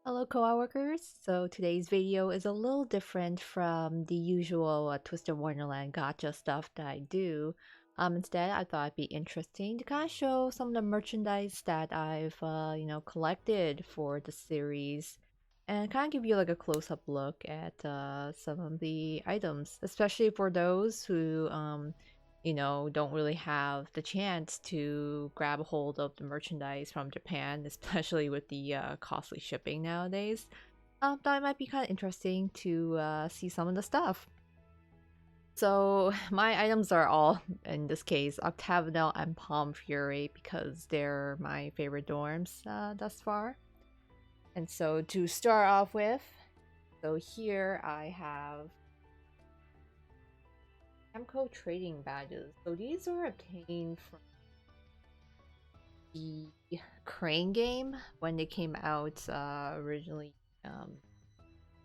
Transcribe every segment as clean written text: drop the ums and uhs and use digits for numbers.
Hello coworkers. So today's video is a little different from the usual Twisted Wonderland gotcha stuff that I do. Instead, I thought it'd be interesting to kind of show some of the merchandise that I've collected for the series, and kind of give you like a close-up look at some of the items, especially for those who don't really have the chance to grab a hold of the merchandise from Japan, especially with the costly shipping nowadays. Thought it might be kind of interesting to see some of the stuff. So my items are all, in this case, Octavinelle and Pomefiore because they're my favorite dorms thus far. And so to start off with, so here I have Amco trading badges. So these were obtained from the Crane game when they came out originally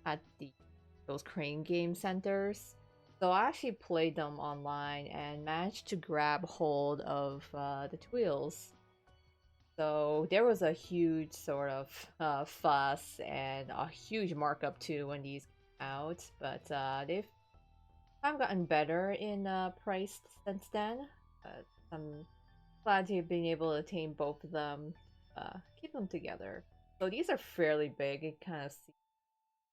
at those Crane game centers. So I actually played them online and managed to grab hold of the wheels. So there was a huge sort of fuss and a huge markup too when these came out, but they've kind of gotten better in price since then. I'm glad to have been able to attain both of them, keep them together. So these are fairly big. It kind of see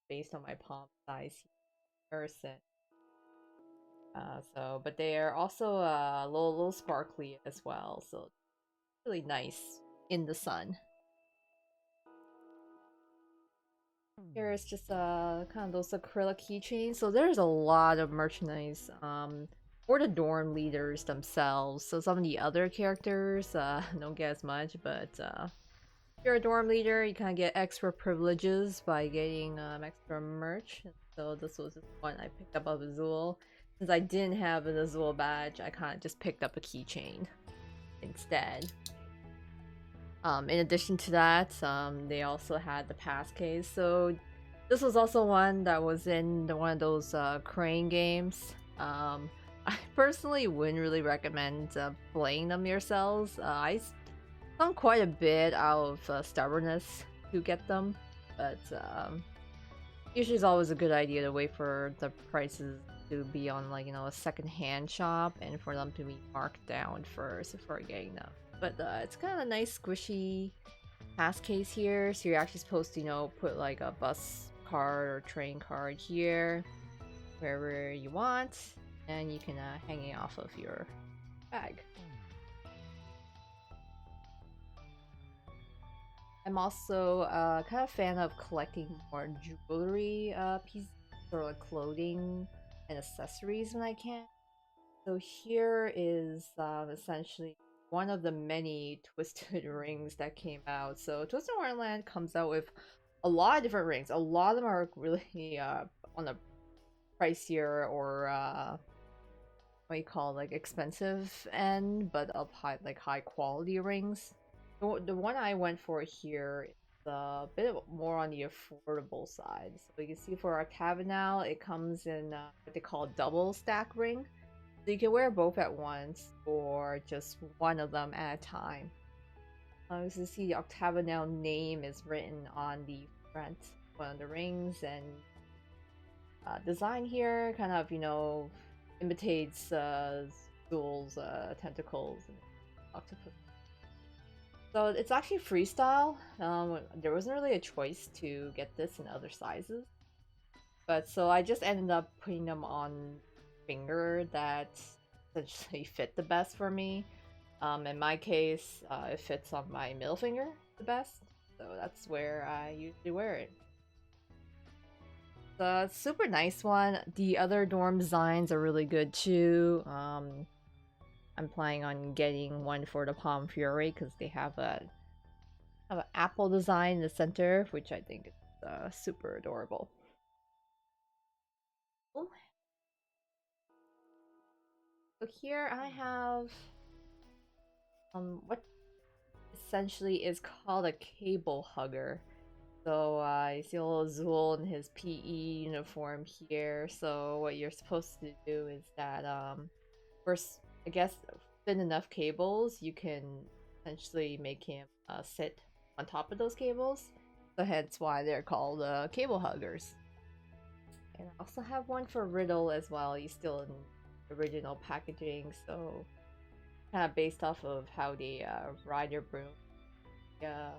based on my palm size person. But they are also a little sparkly as well. So really nice in the sun. Here's just kind of those acrylic keychains. So there's a lot of merchandise for the dorm leaders themselves. So some of the other characters don't get as much, but if you're a dorm leader, you kind of get extra privileges by getting extra merch. So this was one I picked up of Azul. Since I didn't have an Azul badge, I kind of just picked up a keychain instead. In addition to that, they also had the pass case. So this was also one that was in one of those Crane games. I personally wouldn't really recommend playing them yourselves. I done quite a bit out of stubbornness to get them, but usually it's always a good idea to wait for the prices to be on a second-hand shop and for them to be marked down first before getting them. But it's kind of a nice squishy pass case here, so you're actually supposed to put like a bus card or train card here wherever you want, and you can hang it off of your bag. I'm also kind of a fan of collecting more jewelry pieces or like clothing and accessories when I can. So here is essentially one of the many twisted rings that came out. So Twisted Wonderland comes out with a lot of different rings. A lot of them are really on the pricier or what you call like expensive end, but of high quality rings. The one I went for here is a bit more on the affordable side. So you can see for Octavinelle, it comes in what they call double stack ring. So you can wear both at once or just one of them at a time. As you see, the Octavinelle name is written on the front one of the rings, and design here kind of imitates Zool's tentacles and octopus. So it's actually freestyle. There wasn't really a choice to get this in other sizes. But so I just ended up putting them on finger that essentially fit the best for me. In my case, it fits on my middle finger the best. So that's where I usually wear it. So it's a super nice one. The other dorm designs are really good too. I'm planning on getting one for the Pomefiore because they have an apple design in the center, which I think is super adorable. So here I have what essentially is called a cable hugger. So you see a little Zool in his PE uniform here. So what you're supposed to do is that first, I guess, thin enough cables, you can essentially make him sit on top of those cables. So hence why they're called cable huggers. And I also have one for Riddle as well. He's still in original packaging, so kind of based off of how they ride their broom, uh,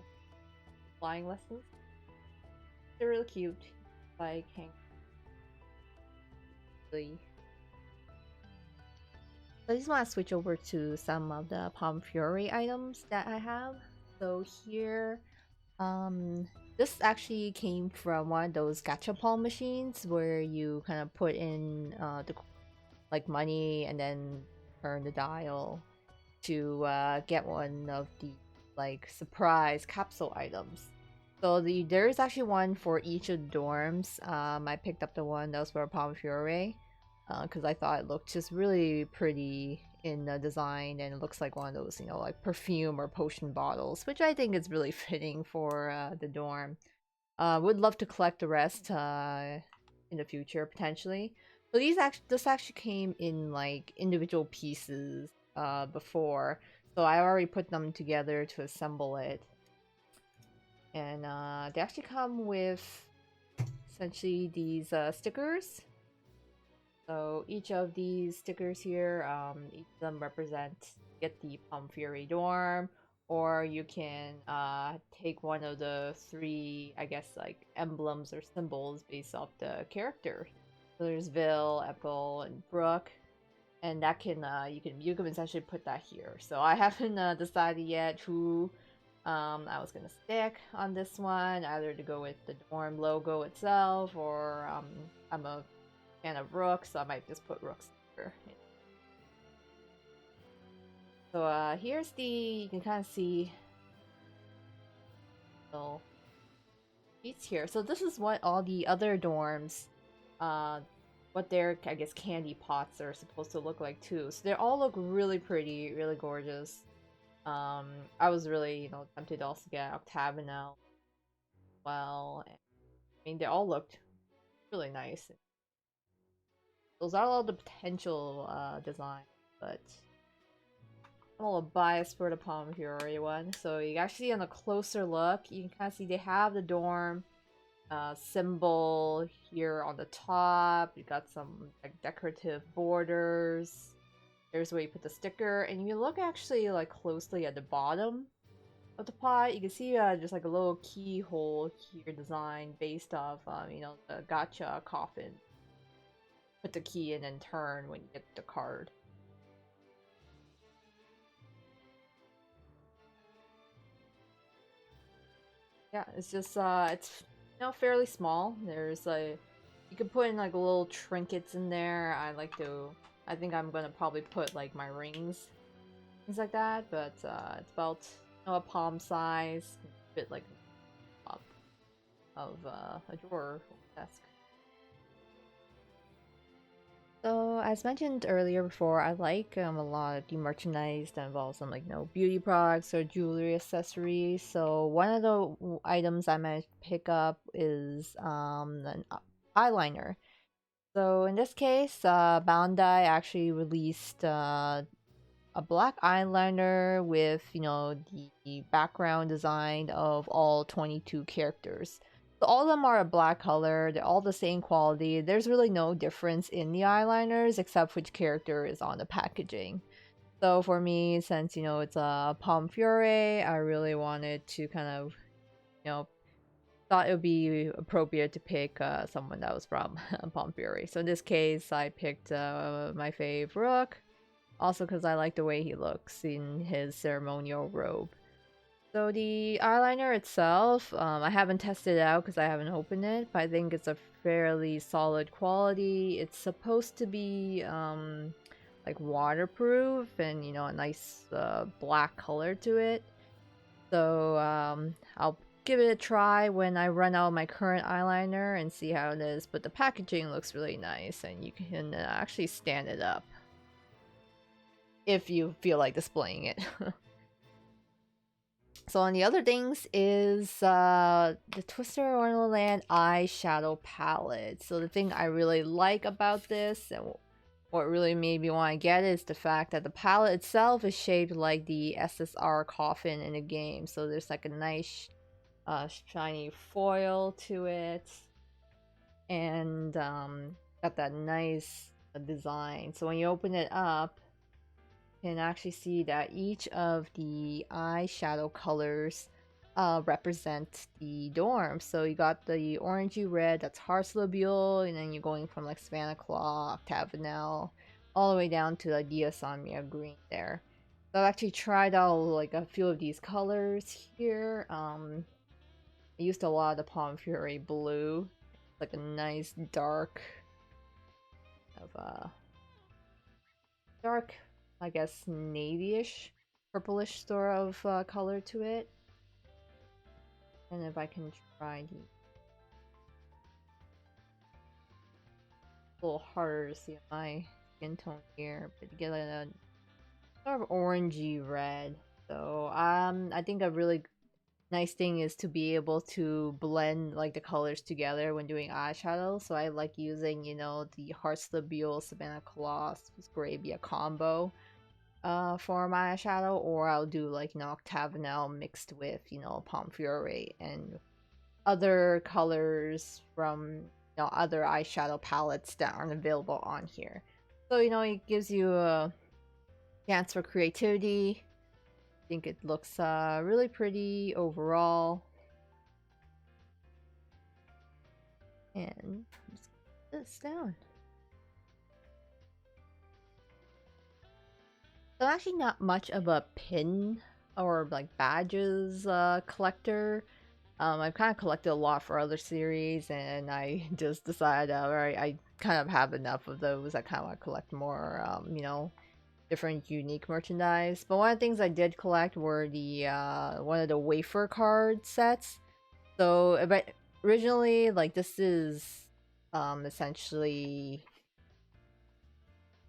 flying lessons. They're really cute. Like hang really. So I just want to switch over to some of the Pomefiore items that I have. So here, this actually came from one of those gachapon machines where you kind of put in the like money and then turn the dial to get one of the like surprise capsule items. So there is actually one for each of the dorms. I picked up the one that was for Pomefiore because I thought it looked just really pretty in the design, and it looks like one of those, you know, like perfume or potion bottles, which I think is really fitting for the dorm. Would love to collect the rest in the future potentially. So this actually came in like individual pieces before, so I already put them together to assemble it. And they actually come with essentially these stickers. So each of these stickers here, each of them represent get the Pomefiore dorm, or you can take one of the three, I guess, like emblems or symbols based off the character. So there's Vil, Ethel, and Brooke, and that can you can essentially put that here. So I haven't decided yet who I was gonna stick on this one, either to go with the dorm logo itself, or I'm a fan of Rook, so I might just put Rook's here. So here's the, you can kind of see little sheets here. So this is what all the other dorms, what their, I guess, candy pots are supposed to look like too. So they all look really pretty, really gorgeous. I was really, you know, tempted to also get Octavinelle as well. And, I mean, they all looked really nice. Those are all the potential designs, but I'm a little biased for the Pomefiore one. So you actually, on a closer look, you can kind of see they have the dorm symbol here on the top. You got some like decorative borders. There's where you put the sticker, and you look actually like closely at the bottom of the pot. You can see just like a little keyhole here design based off, you know, the gacha coffin. Put the key in and turn when you get the card. Yeah, it's just it's, you know, fairly small. There's like, you can put in like little trinkets in there. I think I'm gonna probably put like my rings, things like that. But it's about, you know, a palm size, fit like top of a drawer desk. So, as mentioned earlier before, I like a lot of the merchandise that involves some, like, you know, beauty products or jewelry accessories. So one of the items I might pick up is an eyeliner. So in this case, Bandai actually released a black eyeliner with, you know, the background design of all 22 characters. So all of them are a black color, they're all the same quality. There's really no difference in the eyeliners except which character is on the packaging. So for me, since, you know, it's a Pomefiore, I really wanted to kind of, you know, thought it would be appropriate to pick someone that was from Pomefiore. So in this case, I picked my fave Rook, also because I like the way he looks in his ceremonial robe. So the eyeliner itself, I haven't tested it out because I haven't opened it, but I think it's a fairly solid quality. It's supposed to be like waterproof and, you know, a nice black color to it. So I'll give it a try when I run out of my current eyeliner and see how it is. But the packaging looks really nice, and you can actually stand it up if you feel like displaying it. So on the other things is the Twister Wonderland eyeshadow palette. So the thing I really like about this, and what really made me want to get it, is the fact that the palette itself is shaped like the SSR coffin in the game. So there's like a nice shiny foil to it, and got that nice design. So when you open it up, you can actually see that each of the eyeshadow colors represent the dorm. So you got the orangey red, that's Harslebule, and then you're going from like Savannah Claw, Octavinelle, all the way down to the Diasomnia green there. So I've actually tried out like a few of these colors here. I used a lot of the Pomefiore blue. It's like a nice dark dark, I guess, navy-ish, purplish sort of color to it. And if I can try the a little harder to see my skin tone here, but you get a sort of orangey red. So I think a really nice thing is to be able to blend like the colors together when doing eyeshadow. So I like using, you know, the Harslebule Savannah Colossus Gravia combo for my eyeshadow, or I'll do like, you know, Octavinelle mixed with, you know, Pomefiore and other colors from, you know, other eyeshadow palettes that aren't available on here. So, you know, it gives you a chance for creativity. I think it looks really pretty overall. And just put this down. So I'm actually not much of a pin or like badges collector. I've kind of collected a lot for other series, and I just decided, alright, I kind of have enough of those. I kind of want to collect more, you know, different unique merchandise. But one of the things I did collect were the one of the wafer card sets. So originally, like, this is essentially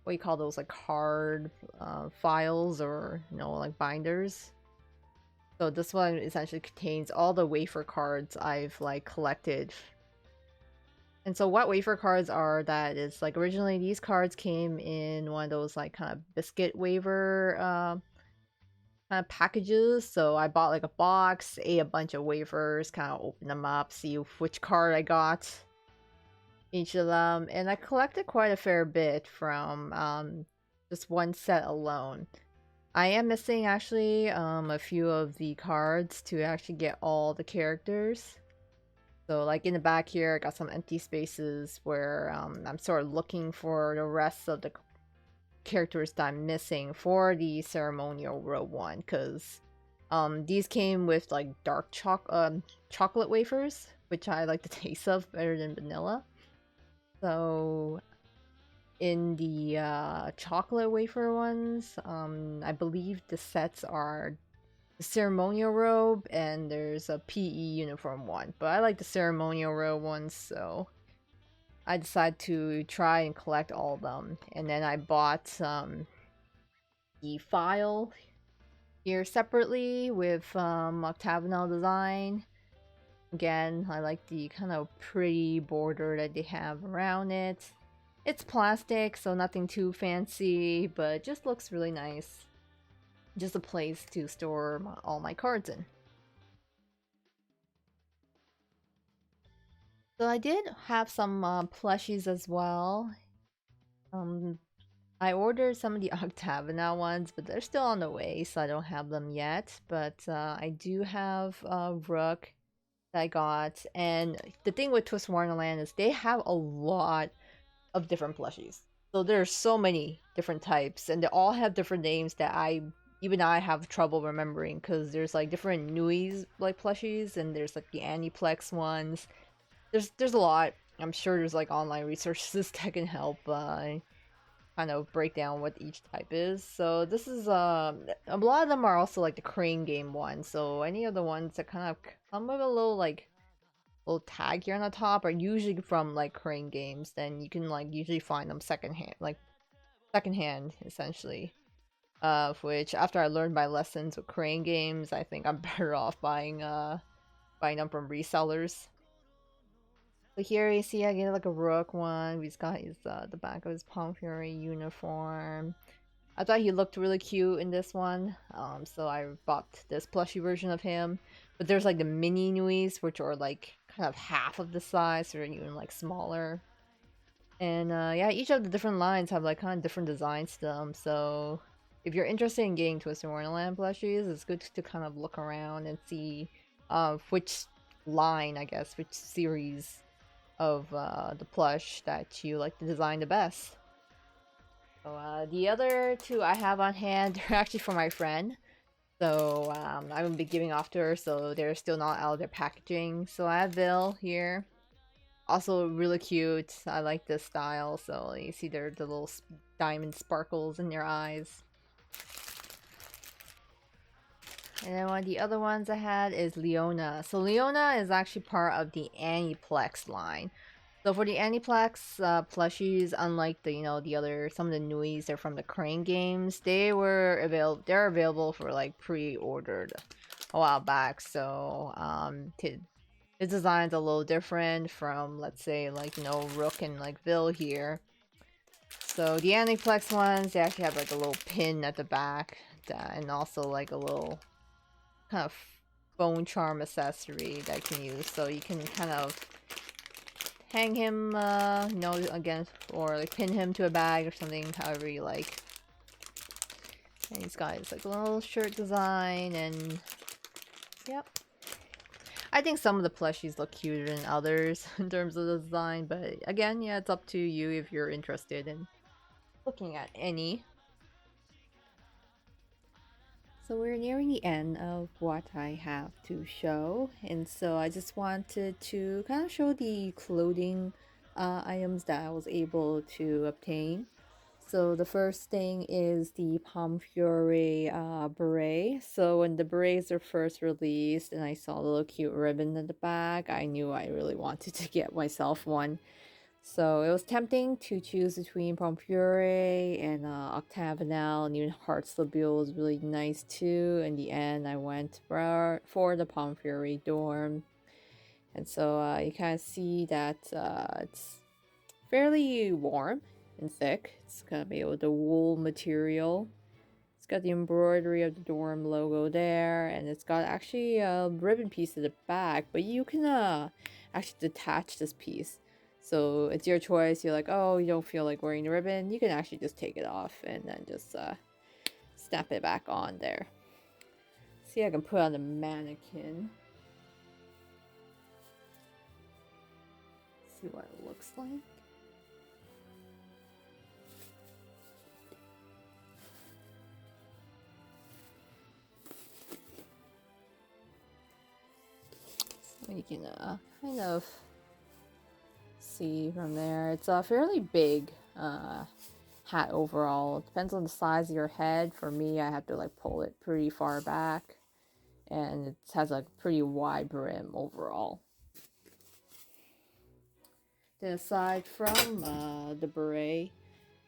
what you call those, like card files, or, you know, like binders. So this one essentially contains all the wafer cards I've like collected. And so what wafer cards are, that is like originally these cards came in one of those like kind of biscuit wafer kind of packages. So I bought like a box, ate a bunch of wafers, kind of opened them up, see which card I got each of them, and I collected quite a fair bit from just one set alone. I am missing actually a few of the cards to actually get all the characters. So like in the back here, I got some empty spaces where I'm sort of looking for the rest of the characters that I'm missing for the ceremonial row one, because these came with like dark chocolate wafers, which I like the taste of better than vanilla. So in the chocolate wafer ones, I believe the sets are the ceremonial robe and there's a PE uniform one. But I like the ceremonial robe ones, so I decided to try and collect all of them. And then I bought the file here separately with Octavinelle design. Again, I like the kind of pretty border that they have around it. It's plastic, so nothing too fancy, but it just looks really nice. Just a place to store all my cards in. So I did have some plushies as well. I ordered some of the Octavinelle ones, but they're still on the way, so I don't have them yet. But I do have Rook that I got. And the thing with Twist Wonderland is they have a lot of different plushies. So there's so many different types, and they all have different names that even I have trouble remembering, because there's like different Nuis like plushies, and there's like the Aniplex ones. There's a lot. I'm sure there's like online resources that can help kind of break down what each type is. So this is a lot of them are also like the crane game ones. So any of the ones that kind of come with a little like little tag here on the top are usually from like crane games. Then you can like usually find them secondhand essentially. Which after I learned my lessons with crane games, I think I'm better off buying them from resellers. So here you see I get like a Rook one. He's got his the back of his Pomefiore uniform. I thought he looked really cute in this one, so I bought this plushie version of him. But there's like the mini Nuis, which are like kind of half of the size, or even like smaller. And yeah, each of the different lines have like kind of different designs to them. So if you're interested in getting Twisted Wonderland plushies, it's good to kind of look around and see which line, I guess, which series of the plush that you like to design the best. So the other two I have on hand are actually for my friend. So I will be giving off to her, so they're still not out of their packaging. So I have Bill here. Also really cute. I like this style. So you see the little diamond sparkles in your eyes. And then one of the other ones I had is Leona. So Leona is actually part of the Aniplex line. So for the Aniplex plushies, unlike the other some of the Nuis are from the Crane games, they're available for like pre-ordered a while back. So the design's a little different from, let's say, like Rook and like Vil here. So the Aniplex ones, they actually have like a little pin at the back, and also like a little kind of bone charm accessory that you can use. So you can kind of hang him, again, or like pin him to a bag or something, however you like. And he's got his like little shirt design, and yep. I think some of the plushies look cuter than others in terms of the design, but again, yeah, it's up to you if you're interested in looking at any. So we're nearing the end of what I have to show, and so I just wanted to kind of show the clothing items that I was able to obtain. So the first thing is the Pomefiore beret. So when the berets are first released and I saw the little cute ribbon at the back, I knew I really wanted to get myself one. So it was tempting to choose between Pomefiore and Octavinelle, and even Heartslabule was really nice too. In the end, I went for the Pomefiore dorm. And so you kind of see that it's fairly warm and thick. It's gonna be with the wool material. It's got the embroidery of the dorm logo there, and it's got actually a ribbon piece at the back, but you can actually detach this piece. So it's your choice. You're like, oh, you don't feel like wearing the ribbon, you can actually just take it off and then just snap it back on there. See, I can put on the mannequin. See what it looks like. So you can kind of see from there. It's a fairly big hat overall. It depends on the size of your head. For me, I have to like pull it pretty far back, and it has like a pretty wide brim overall. Then aside from the beret,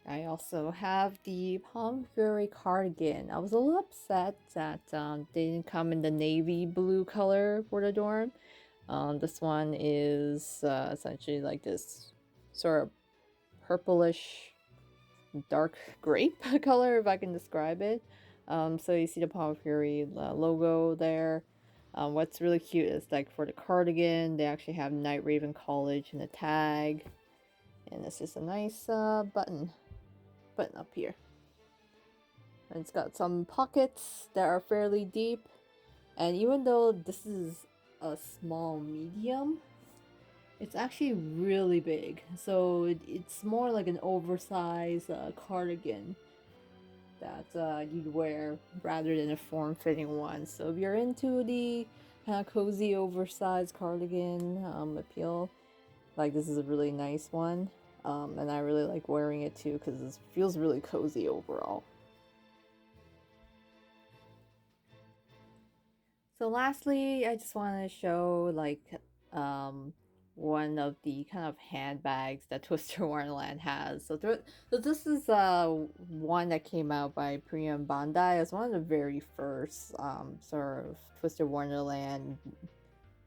I also have the Pomefiore cardigan. I was a little upset that they didn't come in the navy blue color for the dorm. This one is essentially like this sort of purplish dark grape color, if I can describe it. So you see the Pomefiore logo there. What's really cute is like for the cardigan, they actually have Night Raven College in the tag. And it's just a nice button up here. And it's got some pockets that are fairly deep. And even though this is a small medium, it's actually really big. So it's more like an oversized cardigan that you'd wear rather than a form-fitting one. So if you're into the kind of cozy oversized cardigan appeal, like this is a really nice one. And I really like wearing it too because it feels really cozy overall. So lastly, I just want to show like one of the kind of handbags that Twister Wonderland has. So this is one that came out by Premium Bandai. It's one of the very first sort of Twister Wonderland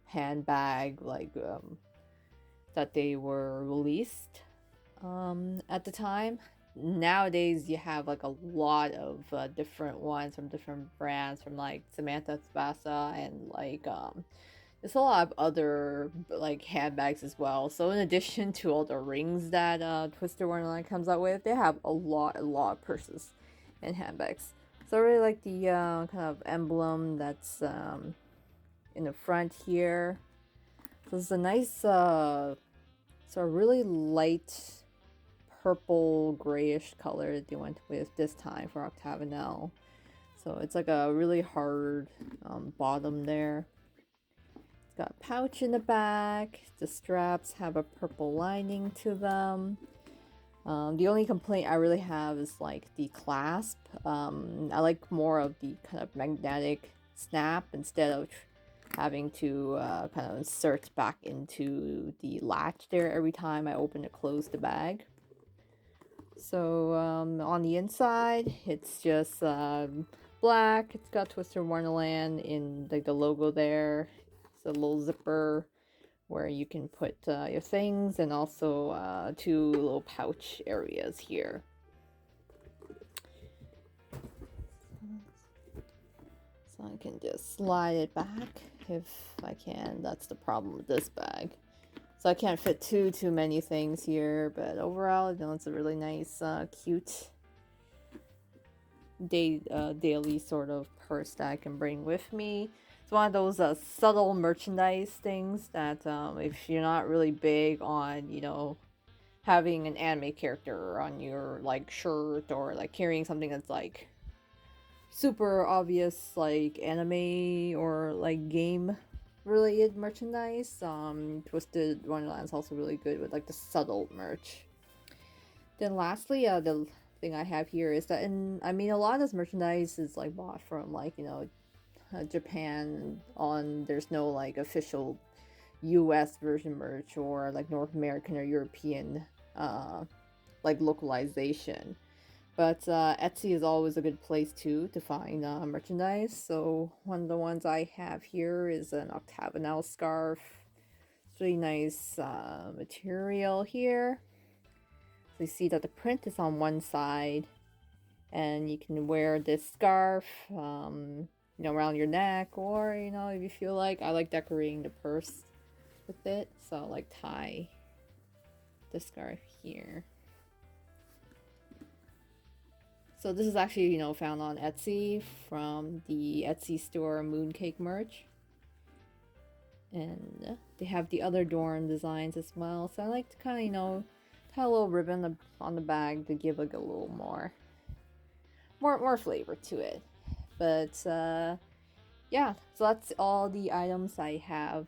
handbag that they were released at the time. nowadays you have like a lot of different ones from different brands, from like Samantha Spasa, and like there's a lot of other like handbags as well. So in addition to all the rings that Twister Wonderland comes out with, they have a lot of purses and handbags. So I really like the kind of emblem that's in the front here. So it's a nice sort of really light purple grayish color that they went with this time for Octavinelle. So it's like a really hard bottom there. It's got a pouch in the back. The straps have a purple lining to them. The only complaint I really have is like the clasp. I like more of the kind of magnetic snap instead of having to kind of insert back into the latch there every time I open and close the bag. So on the inside, it's just black. It's got Twister Wonderland in like the logo there. It's a little zipper where you can put your things, and also 2 little pouch areas here. So I can just slide it back if I can. That's the problem with this bag. So I can't fit too many things here, but overall, you know, it's a really nice, cute daily sort of purse that I can bring with me. It's one of those subtle merchandise things that if you're not really big on, you know, having an anime character on your like shirt, or like carrying something that's like super obvious like anime or like game related merchandise, Twisted Wonderland is also really good with like the subtle merch. Then lastly, the thing I have here is that I mean a lot of this merchandise is like bought from like, you know, Japan. There's no like official US version merch or like North American or European like localization. But Etsy is always a good place too to find merchandise. So one of the ones I have here is an Octavinelle scarf. It's really nice material here. So you see that the print is on one side, and you can wear this scarf, you know, around your neck, or you know, if you feel like. I like decorating the purse with it, so I'll like tie the scarf here. So this is actually, you know, found on Etsy from the Etsy store Mooncake Merch. And they have the other Dorn designs as well. So I like to kind of, you know, tie a little ribbon on the bag to give like a little more flavor to it. But yeah, so that's all the items I have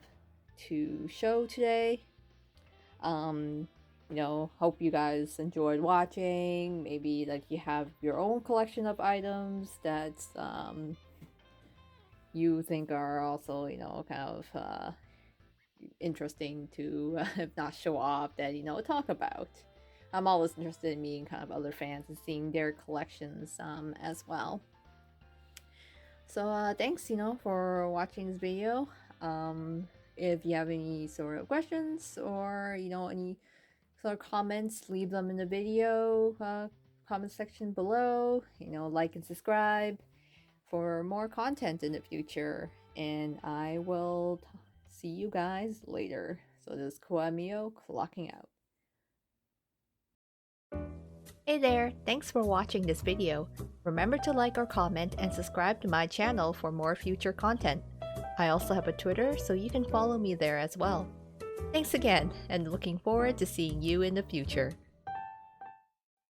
to show today. You know, hope you guys enjoyed watching. Maybe like you have your own collection of items that you think are also, you know, kind of interesting to if not show off, that, you know, talk about. I'm always interested in meeting kind of other fans and seeing their collections as well. So thanks, you know, for watching this video. If you have any sort of questions, or you know, any sort of comments, leave them in the video comment section below. You know, like and subscribe for more content in the future, and I will see you guys later. So this is Koamio clocking out. Hey there, thanks for watching this video. Remember to like or comment and subscribe to my channel for more future content. I also have a Twitter, so you can follow me there as well. Thanks again, and looking forward to seeing you in the future.